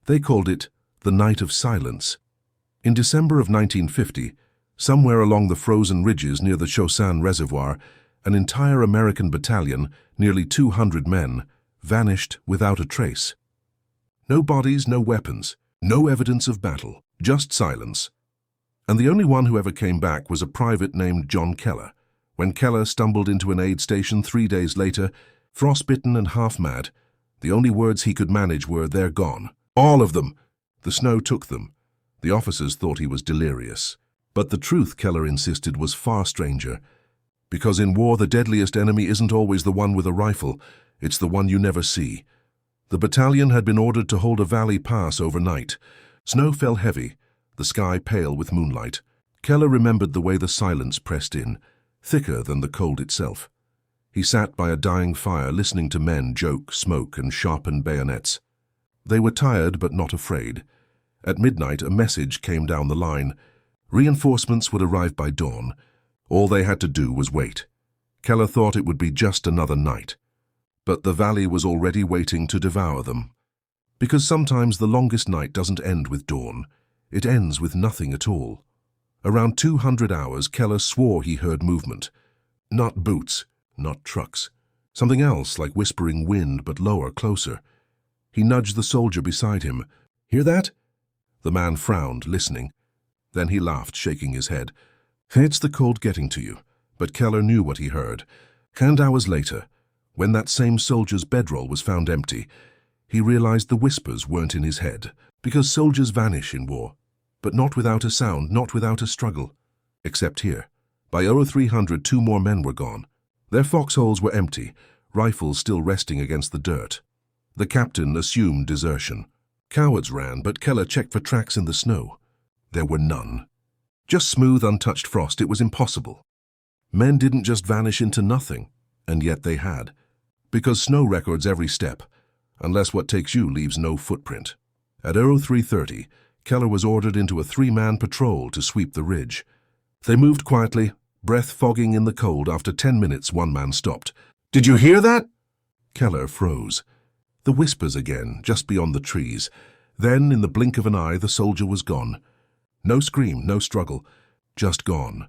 They called it the Night of Silence. In December of 1950, somewhere along the frozen ridges near the Chosin Reservoir, an entire American battalion, nearly 200 men, vanished without a trace. No bodies, no weapons, no evidence of battle, just silence. And the only one who ever came back was a private named John Keller. When Keller stumbled into an aid station 3 days later, frostbitten and half-mad, the only words he could manage were, "They're gone. All of them. The snow took them." The officers thought he was delirious. But the truth, Keller insisted, was far stranger. Because in war, the deadliest enemy isn't always the one with a rifle. It's the one you never see. The battalion had been ordered to hold a valley pass overnight. Snow fell heavy, the sky pale with moonlight. Keller remembered the way the silence pressed in, thicker than the cold itself. He sat by a dying fire, listening to men joke, smoke, and sharpen bayonets. They were tired but not afraid. At midnight, a message came down the line. Reinforcements would arrive by dawn. All they had to do was wait. Keller thought it would be just another night. But the valley was already waiting to devour them. Because sometimes the longest night doesn't end with dawn. It ends with nothing at all. Around 200 hours, Keller swore he heard movement. Not boots, not trucks. Something else, like whispering wind, but lower, closer. He nudged the soldier beside him. "Hear that?" The man frowned, listening. Then he laughed, shaking his head. "It's the cold getting to you." But Keller knew what he heard. And hours later, when that same soldier's bedroll was found empty, he realized the whispers weren't in his head. Because soldiers vanish in war, but not without a sound, not without a struggle. Except here. By 0300, 2 more men were gone. Their foxholes were empty, rifles still resting against the dirt. The captain assumed desertion. Cowards ran, but Keller checked for tracks in the snow. There were none. Just smooth, untouched frost. It was impossible. Men didn't just vanish into nothing, and yet they had. Because snow records every step, unless what takes you leaves no footprint. At 0330, Keller was ordered into a 3-man patrol to sweep the ridge. They moved quietly, breath fogging in the cold. After 10 minutes, one man stopped. "Did you hear that?" Keller froze. The whispers again, just beyond the trees. Then, in the blink of an eye, the soldier was gone. No scream, no struggle, just gone.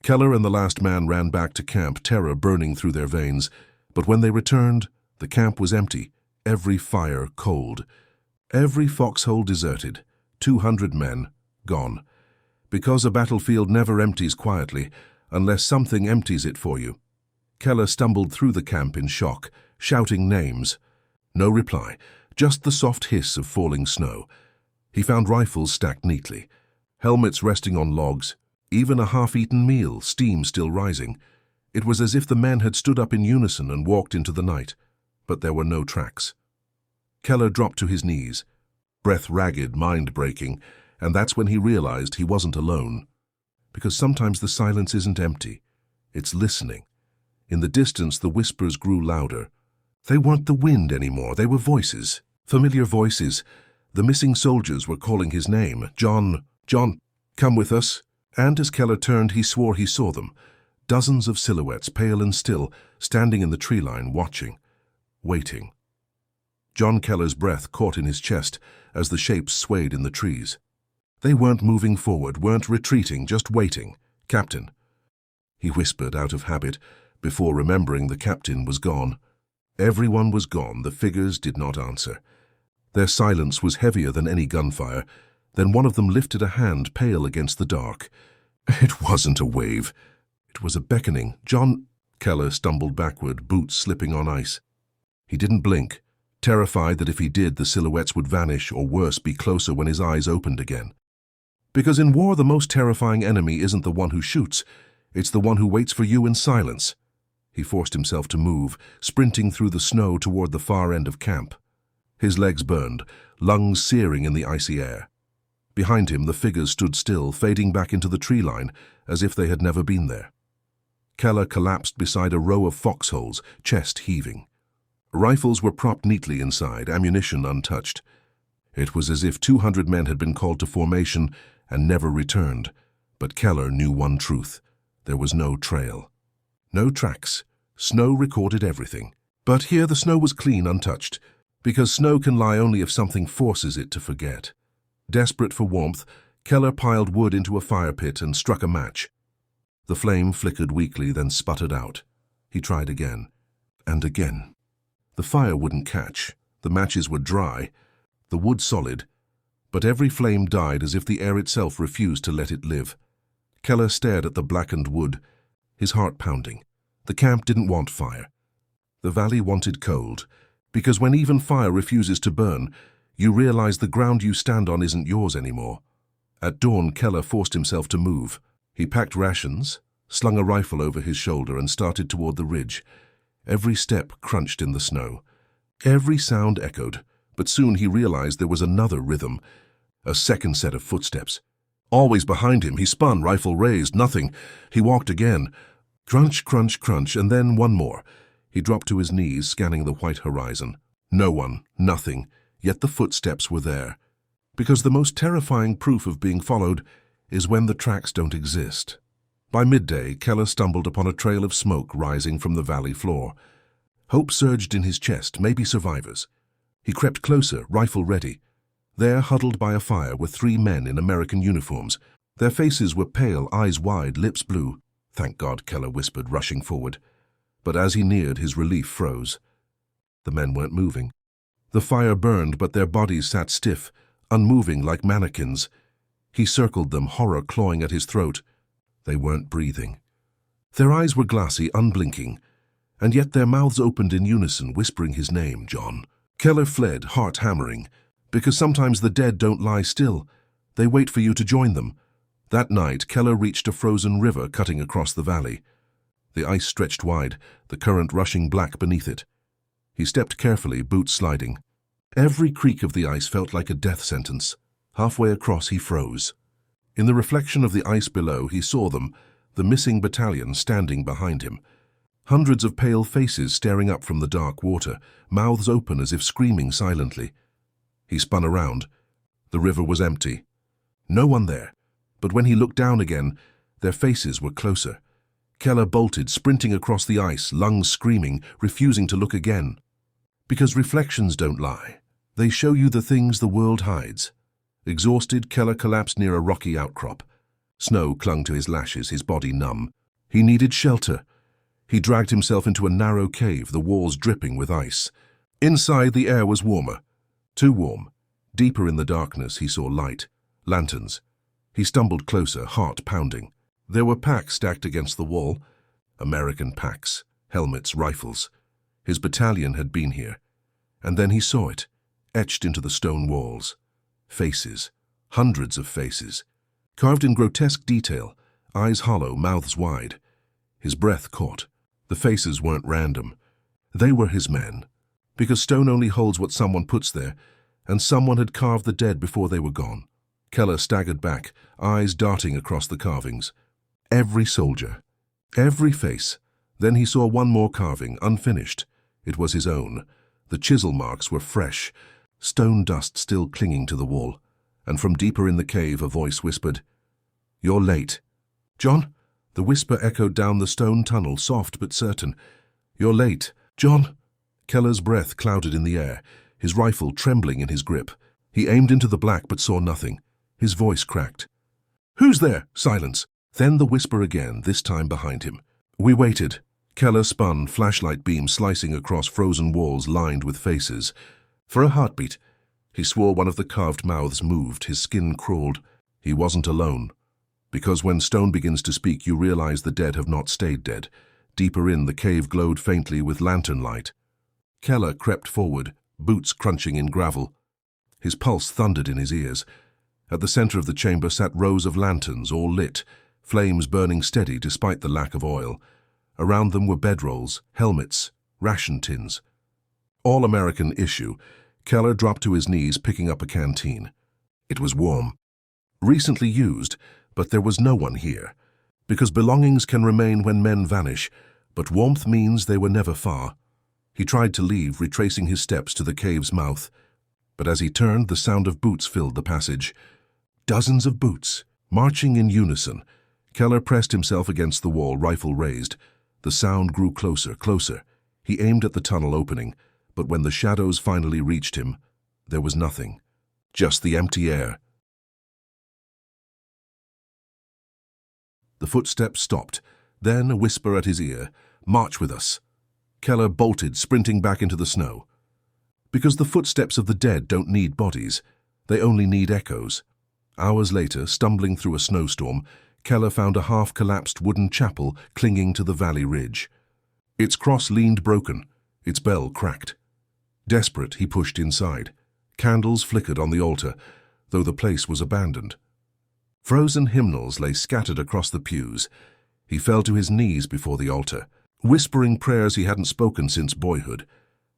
Keller and the last man ran back to camp, terror burning through their veins. But when they returned, the camp was empty, every fire cold. Every foxhole deserted, 200 men gone. Because a battlefield never empties quietly, unless something empties it for you. Keller stumbled through the camp in shock, shouting names. No reply, just the soft hiss of falling snow. He found rifles stacked neatly, helmets resting on logs, even a half-eaten meal, steam still rising. It was as if the men had stood up in unison and walked into the night, but there were no tracks. Keller dropped to his knees, breath ragged, mind-breaking, and that's when he realized he wasn't alone. Because sometimes the silence isn't empty, it's listening. In the distance, the whispers grew louder. They weren't the wind anymore, they were voices, familiar voices. The missing soldiers were calling his name. "John, John, come with us." And as Keller turned, he swore he saw them. Dozens of silhouettes, pale and still, standing in the tree line, watching, waiting. John Keller's breath caught in his chest as the shapes swayed in the trees. They weren't moving forward, weren't retreating, just waiting. "Captain," he whispered out of habit, before remembering the captain was gone. Everyone was gone, the figures did not answer. Their silence was heavier than any gunfire. Then one of them lifted a hand, pale against the dark. It wasn't a wave. It was a beckoning. "John—" Keller stumbled backward, boots slipping on ice. He didn't blink, terrified that if he did, the silhouettes would vanish, or worse, be closer when his eyes opened again. Because in war, the most terrifying enemy isn't the one who shoots. It's the one who waits for you in silence. He forced himself to move, sprinting through the snow toward the far end of camp. His legs burned, lungs searing in the icy air. Behind him, the figures stood still, fading back into the tree line, as if they had never been there. Keller collapsed beside a row of foxholes, chest heaving. Rifles were propped neatly inside, ammunition untouched. It was as if 200 men had been called to formation and never returned. But Keller knew one truth. There was no trail. No tracks. Snow recorded everything. But here the snow was clean, untouched. Because snow can lie only if something forces it to forget. Desperate for warmth, Keller piled wood into a fire pit and struck a match. The flame flickered weakly, then sputtered out. He tried again, and again. The fire wouldn't catch. The matches were dry, the wood solid, but every flame died as if the air itself refused to let it live. Keller stared at the blackened wood, his heart pounding. The camp didn't want fire. The valley wanted cold, because when even fire refuses to burn, you realize the ground you stand on isn't yours anymore. At dawn, Keller forced himself to move. He packed rations, slung a rifle over his shoulder, and started toward the ridge. Every step crunched in the snow. Every sound echoed, but soon he realized there was another rhythm, a second set of footsteps. Always behind him, he spun, rifle raised, nothing. He walked again. Crunch, crunch, crunch, and then one more. He dropped to his knees, scanning the white horizon. No one, nothing, yet the footsteps were there. Because the most terrifying proof of being followed is when the tracks don't exist. By midday, Keller stumbled upon a trail of smoke rising from the valley floor. Hope surged in his chest, maybe survivors. He crept closer, rifle ready. There, huddled by a fire, were 3 men in American uniforms. Their faces were pale, eyes wide, lips blue. "Thank God," Keller whispered, rushing forward. But as he neared, his relief froze. The men weren't moving. The fire burned, but their bodies sat stiff, unmoving like mannequins. He circled them, horror clawing at his throat. They weren't breathing. Their eyes were glassy, unblinking, and yet their mouths opened in unison, whispering his name, John. Keller fled, heart hammering, because sometimes the dead don't lie still. They wait for you to join them. That night, Keller reached a frozen river cutting across the valley. The ice stretched wide, the current rushing black beneath it. He stepped carefully, boots sliding. Every creak of the ice felt like a death sentence. Halfway across, he froze. In the reflection of the ice below, he saw them, the missing battalion, standing behind him. Hundreds of pale faces staring up from the dark water, mouths open as if screaming silently. He spun around. The river was empty. No one there. But when he looked down again, their faces were closer. Keller bolted, sprinting across the ice, lungs screaming, refusing to look again. Because reflections don't lie. They show you the things the world hides. Exhausted, Keller collapsed near a rocky outcrop. Snow clung to his lashes, his body numb. He needed shelter. He dragged himself into a narrow cave, the walls dripping with ice. Inside, the air was warmer. Too warm. Deeper in the darkness, he saw light. Lanterns. He stumbled closer, heart pounding. There were packs stacked against the wall. American packs. Helmets, rifles. His battalion had been here. And then he saw it, etched into the stone walls. Faces. Hundreds of faces. Carved in grotesque detail, eyes hollow, mouths wide. His breath caught. The faces weren't random. They were his men. Because stone only holds what someone puts there, and someone had carved the dead before they were gone. Keller staggered back, eyes darting across the carvings. Every soldier. Every face. Then he saw one more carving, unfinished. It was his own. The chisel marks were fresh, stone dust still clinging to the wall. And from deeper in the cave, a voice whispered, "You're late." "John?" The whisper echoed down the stone tunnel, soft but certain. "You're late. John?" Keller's breath clouded in the air, his rifle trembling in his grip. He aimed into the black but saw nothing. His voice cracked. "Who's there?" Silence. Then the whisper again, this time behind him. We waited. Keller spun, flashlight beam slicing across frozen walls lined with faces. For a heartbeat. He swore one of the carved mouths moved, his skin crawled. He wasn't alone. Because when stone begins to speak, you realize the dead have not stayed dead. Deeper in, the cave glowed faintly with lantern light. Keller crept forward, boots crunching in gravel. His pulse thundered in his ears. At the center of the chamber sat rows of lanterns, all lit, flames burning steady despite the lack of oil. Around them were bedrolls, helmets, ration tins. All American issue. Keller dropped to his knees, picking up a canteen. It was warm. Recently used, but there was no one here. Because belongings can remain when men vanish, but warmth means they were never far. He tried to leave, retracing his steps to the cave's mouth. But as he turned, the sound of boots filled the passage. Dozens of boots, marching in unison. Keller pressed himself against the wall, rifle raised. The sound grew closer, closer. He aimed at the tunnel opening, But when the shadows finally reached him, there was nothing, just the empty air. The footsteps stopped, then a whisper at his ear, "March with us." Keller bolted, sprinting back into the snow. Because the footsteps of the dead don't need bodies, they only need echoes. Hours later, stumbling through a snowstorm, Keller found a half-collapsed wooden chapel clinging to the valley ridge. Its cross leaned broken, its bell cracked. Desperate, he pushed inside. Candles flickered on the altar, though the place was abandoned. Frozen hymnals lay scattered across the pews. He fell to his knees before the altar, whispering prayers he hadn't spoken since boyhood.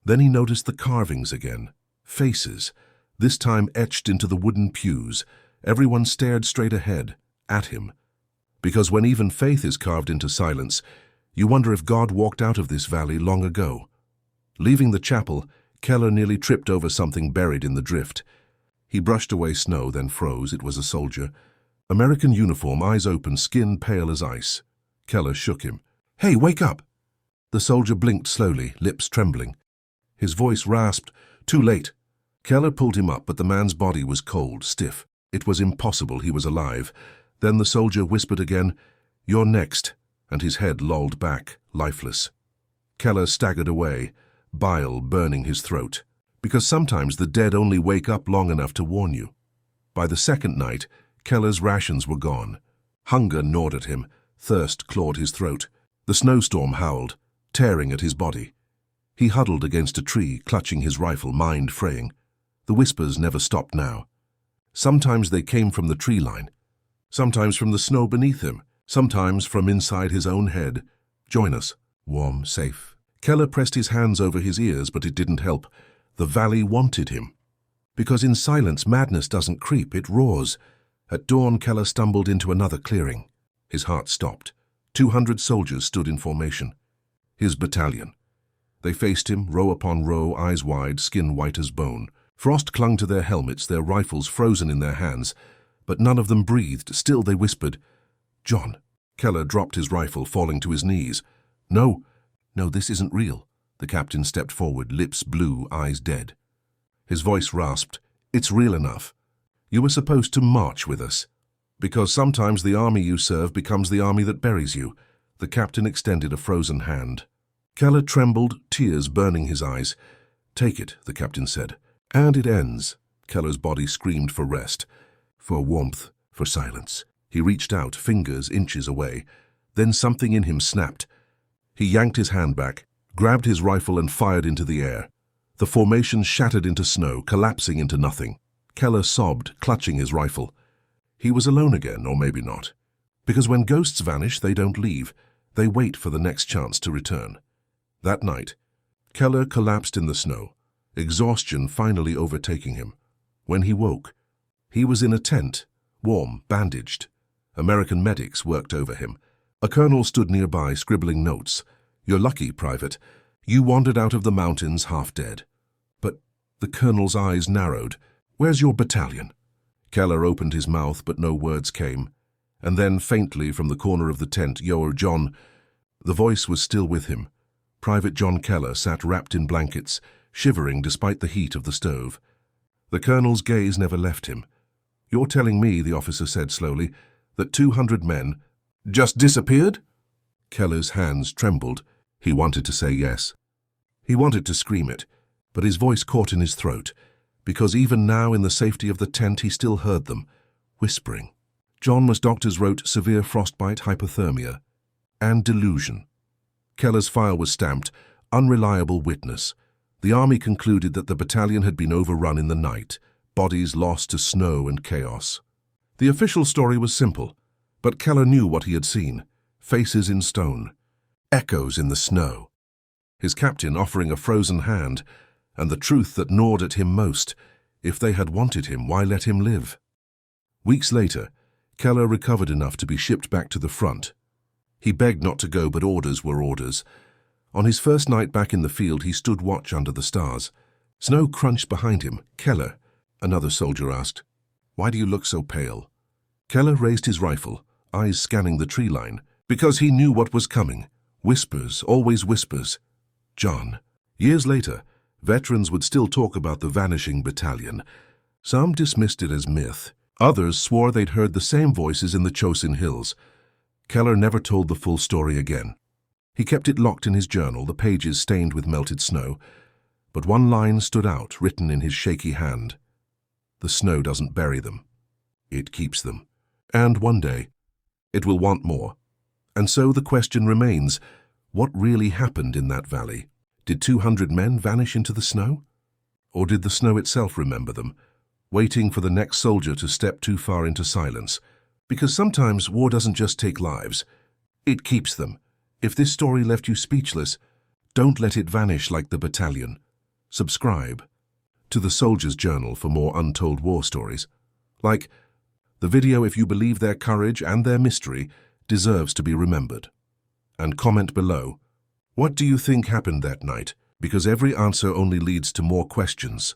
Then he noticed the carvings again. Faces, this time etched into the wooden pews. Everyone stared straight ahead, at him. Because when even faith is carved into silence, you wonder if God walked out of this valley long ago. Leaving the chapel, Keller nearly tripped over something buried in the drift. He brushed away snow, then froze. It was a soldier. American uniform, eyes open, skin pale as ice. Keller shook him. "Hey, wake up!" The soldier blinked slowly, lips trembling. His voice rasped, "Too late." Keller pulled him up, but the man's body was cold, stiff. It was impossible he was alive. Then the soldier whispered again, "You're next," and his head lolled back, lifeless. Keller staggered away, bile burning his throat, because sometimes the dead only wake up long enough to warn you. By the second night, Keller's rations were gone. Hunger gnawed at him, thirst clawed his throat. The snowstorm howled, tearing at his body. He huddled against a tree, clutching his rifle, mind fraying. The whispers never stopped now. Sometimes they came from the tree line, sometimes from the snow beneath him, sometimes from inside his own head. "Join us. Warm, safe." Keller pressed his hands over his ears, but it didn't help. The valley wanted him. Because in silence, madness doesn't creep, it roars. At dawn, Keller stumbled into another clearing. His heart stopped. 200 soldiers stood in formation. His battalion. They faced him, row upon row, eyes wide, skin white as bone. Frost clung to their helmets, their rifles frozen in their hands, but none of them breathed. Still they whispered, "John." Keller dropped his rifle, falling to his knees. No, this isn't real." The captain stepped forward, lips blue, eyes dead. His voice rasped, "It's real enough. You were supposed to march with us. Because sometimes the army you serve becomes the army that buries you." The captain extended a frozen hand. Keller trembled, tears burning his eyes. "Take it," the captain said. "And it ends." Keller's body screamed for rest, for warmth, for silence. He reached out, fingers inches away. Then something in him snapped. He yanked his hand back, grabbed his rifle and fired into the air. The formation shattered into snow, collapsing into nothing. Keller sobbed, clutching his rifle. He was alone again, or maybe not. Because when ghosts vanish, they don't leave. They wait for the next chance to return. That night, Keller collapsed in the snow, exhaustion finally overtaking him. When he woke, he was in a tent, warm, bandaged. American medics worked over him. A colonel stood nearby, scribbling notes. "You're lucky, Private. You wandered out of the mountains half dead." But the colonel's eyes narrowed. "Where's your battalion?" Keller opened his mouth, but no words came. And then, faintly from the corner of the tent, "Your John." The voice was still with him. Private John Keller sat wrapped in blankets, shivering despite the heat of the stove. The colonel's gaze never left him. "You're telling me," the officer said slowly, "that 200 men just disappeared?" Keller's hands trembled. He wanted to say yes. He wanted to scream it, but his voice caught in his throat, because even now in the safety of the tent he still heard them, whispering. John's doctors wrote severe frostbite, hypothermia, and delusion. Keller's file was stamped, unreliable witness. The army concluded that the battalion had been overrun in the night, bodies lost to snow and chaos. The official story was simple, but Keller knew what he had seen. Faces in stone, echoes in the snow. His captain offering a frozen hand, and the truth that gnawed at him most. If they had wanted him, why let him live? Weeks later, Keller recovered enough to be shipped back to the front. He begged not to go, but orders were orders. On his first night back in the field, he stood watch under the stars. Snow crunched behind him. "Keller," another soldier asked, "why do you look so pale?" Keller raised his rifle, eyes scanning the tree line, because he knew what was coming. Whispers, always whispers. John. Years later, Veterans would still talk about the Vanishing Battalion. Some dismissed it as myth. Others swore they'd heard the same voices in the Chosin Hills. Keller never told the full story again. He kept it locked in his journal, the pages stained with melted snow. But one line stood out, written in his shaky hand. The snow doesn't bury them. It keeps them. And one day, it will want more. And so the question remains, what really happened in that valley? Did 200 men vanish into the snow? Or did the snow itself remember them, waiting for the next soldier to step too far into silence? Because sometimes war doesn't just take lives, it keeps them. If this story left you speechless, don't let it vanish like the battalion. Subscribe to the Soldier's Journal for more untold war stories. Like the video if you believe their courage and their mystery deserves to be remembered. And comment below, what do you think happened that night? Because every answer only leads to more questions.